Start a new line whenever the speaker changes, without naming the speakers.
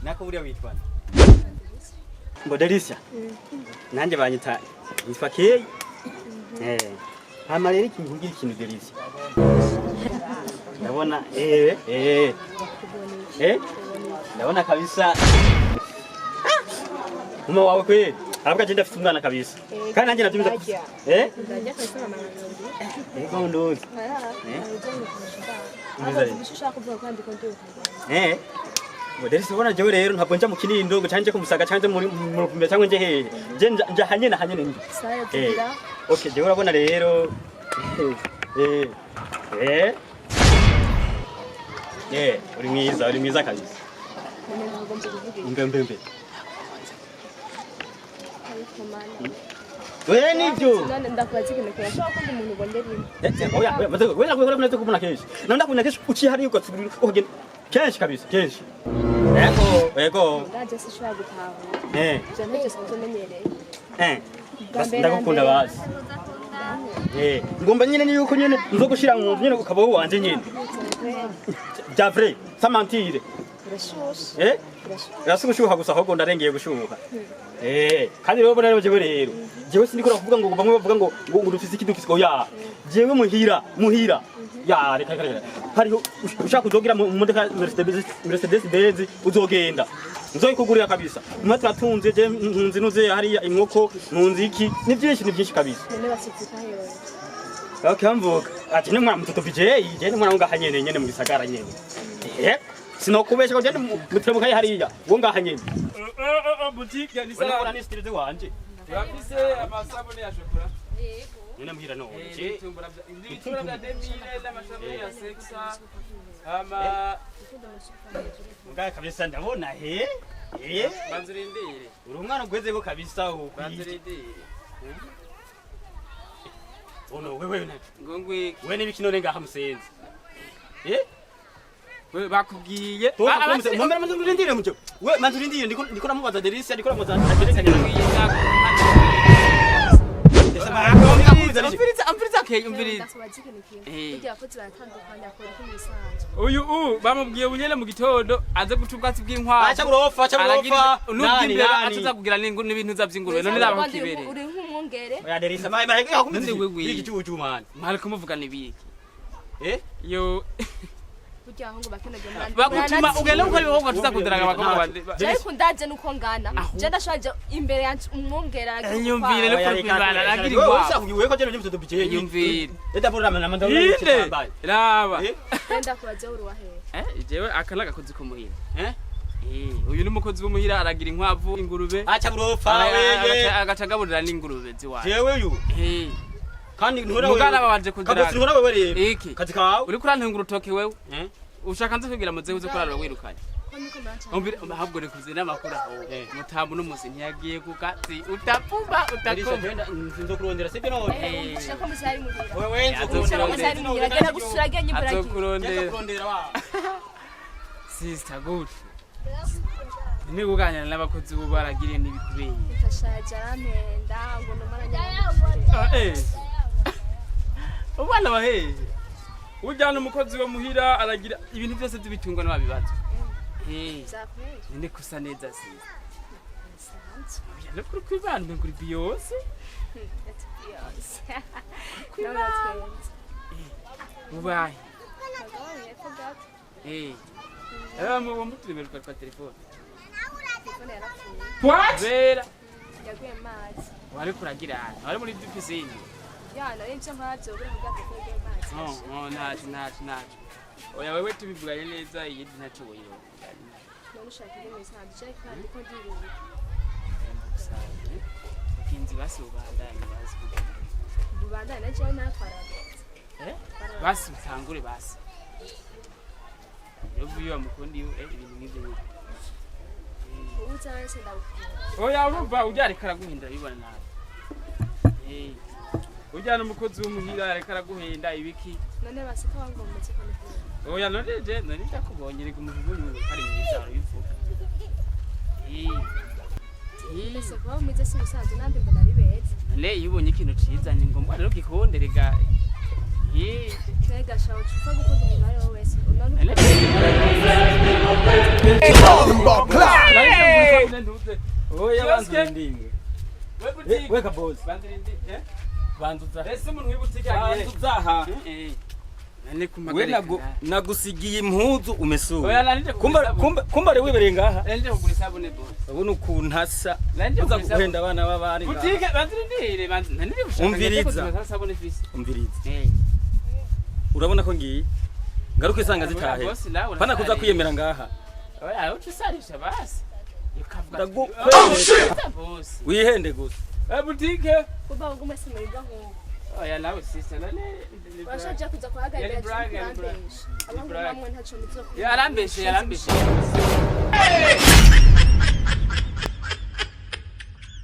nako uriya witwa ngo Delisia nanjye banyita yitwa Key hama rero ikintu ikintu Delisia ndabona ndabona kabisa mama wawe kweli arabwa agenda afite umwana kabisa kandi nanjye nabyumva
ndajya kwesa mama
ego ndozi
ushaka kuvuga kandi ko nduka
Delisia ubona jewe rero ntabwo nja mu Kinindo ngo canje ko musaga canje muri Ruvumbira cyangwa nje hehe nje hanye ndi
saya tugira
okay jewe urabona rero uri mwiza kabisa mbe wewe nivyo
none ndakwazi kino kwa shaka ko umuntu bondera
oya maze wewe mnaze kubona keshi nanda kuna keshi uchi hari uko tugenda keshi kabisa keshi ego
ndaje sishobora gutaha
je
sanzo menyereye
ndagukunda basi ngomba nyine ni yuko nyine nzo gushira mu nyine ukaba wanje nyine Javre Samantire
urashushe
Urasugushuha gusa ahubwo ndarengeye gushuha kandi rero bona rero jewe sindikora kuvuga ngo bamwe bavuga ngo urufise ikidufise oya jewe muhira ya reka hariho ushaka kuzogira mu modoka Mercedes Benz uzogenda nzoyikugurira kabisa umwe turatunze je ntunzi nuze hariya inkoko ntunzi iki ni byinshi kabisa
none basitsika hewe
akamvuga ati ni mwana mtoto vijay je ni mwana unga nyene mu gisagara nyene sinokubesha ko je mutremuka hariya wo ngaha nyene boutique ni sala ora ni stilide wanje
yafise amasabune ya chocolat
yego nina mbira no
ibitumbura bya demine n'amasabune ya sexa ama
ngaha kabisa ndabona
banzurindire
uri umwana ugwezeko kabisa
banzurindire
ono wewe
ngongwe
we n'ibikino ngaha musenzi
we bakubwiye
mwambara manzurindire mucyo we manzurindire ndiko namubaza Delisia ndiko namubaza
uyu bamubwiye bunyene mu gitondo aze gucubwatsi bw'inkwavu
acha burofa
nubwimbere ataza kugira n'ibintu zavy'ingurube none raba kibere
uri nk'umwongere
oya Delisia mai yakumvise
wewe
igicucu man
mara kumuvuga nibiki yo
burya ngo bakeneye mwana
bakutuma ugenda uko bihogo tuzakundiraga abakobwa bande
ariko ndaje nuko ngana je ndashaje imbere yanje umwongera
nyumvire no kwibana agira ingwa
wewe ko jeno nyumvise tubije
nyumvire
eda bora na mandaro n'icambaye
raba
enda kubaje uri wahe
jewe akana gakozi ko muhira uyu ni umukozi w'umuhira aragira inkwavu ingurube
acha burofa wewe
agacagaburira n'ingurube ziwaje
jewe uyu kandi ntura
wewe mugana babanje kuzira
kabuzi ntura wewe rero
iki
kazi kawe
uri kurantunga urutoke wewe ushaka nze kugira muze uze kurara wirukanye ombire habwo re kuzina makuru aho mutamu n'umusi ntiyagiye ku kazi utapumba utakomba
nzo kurondera sibyo none
ushaka musari muhira
wewe
ushaka musari muhira genda gusura genye buraki
kurondera wa
sister good ni kuganira n'abakozi bo baragiriye n'ibikubeye
fashaje arampenda ngo numaranya
ubana bahe ujyana umukozi wo muhira aragira ibintu byose by'ibitungwa n'abibazo ninde kusa neza si no kuri kwibana mbe kuri biose ubaye mu mutumero kwa telefone what vera
yaguye mazi
wari kuragira wari muri pisine
yana ince mpazo buri mugato kwege mazi
nacu oya wewe tubivuganye neza iyi ntacu woyo
none ushaka ibintu bisanzwe cyane kandi ko ndiruye
kinzi basi ubandanye basi
ubandanye na cyane nakwara
basi utangure basi yovuye amukundi ibintu nk'ibyo
utanse ndakubwira
oya urumva ujyare karaguhinda bibona nabi ujyana umukozi w'umuhira reka araguhenda ibiki
none basika wangometse ko nifura
oya none je none ndakubonye reka umuvugunyu ari mwiza urivuga
ese kwa mwiza si musanze nande mbona ari beza
none yibonye ikintu ciza ni ngombwa rero gikonderega
twega shawo tufa gukunda umuntu ari wese
Clap!
nje nduze.
Oya
Kioske.
banzindinge.
We boutique.
Weka boss.
Bandirindi.
Banzuza.
Ese umuntu w'ibutike agiye.
Banzuza ha.
Nane
We
kumagarika.
nagusigiye impuzu umesura.
Oya nanje
Kumba ari wibereye ngaha.
Nanje kugura isabune boss.
Ubona ukuntu hasa.
Nanje
Uza
kugura
guhenda abana b'abari.
boutique bandirindire nane gushaka.
Umviriza.
Isabune fisi.
Umviriza. Urabona ko ngiye. Ngaruka isanga zitahe. Pana kuza kwiyemera ngaha.
Oya utusarisha basi.
Ndagukwemera. Wihende gusa.
Boutique.
kuba ngume simuriga nko
Oya nawe sister nane.
washaje kuza kuhagarira
Yari brag, yari brag.
abantu bamwe ntaco mizo
Yarambeshe.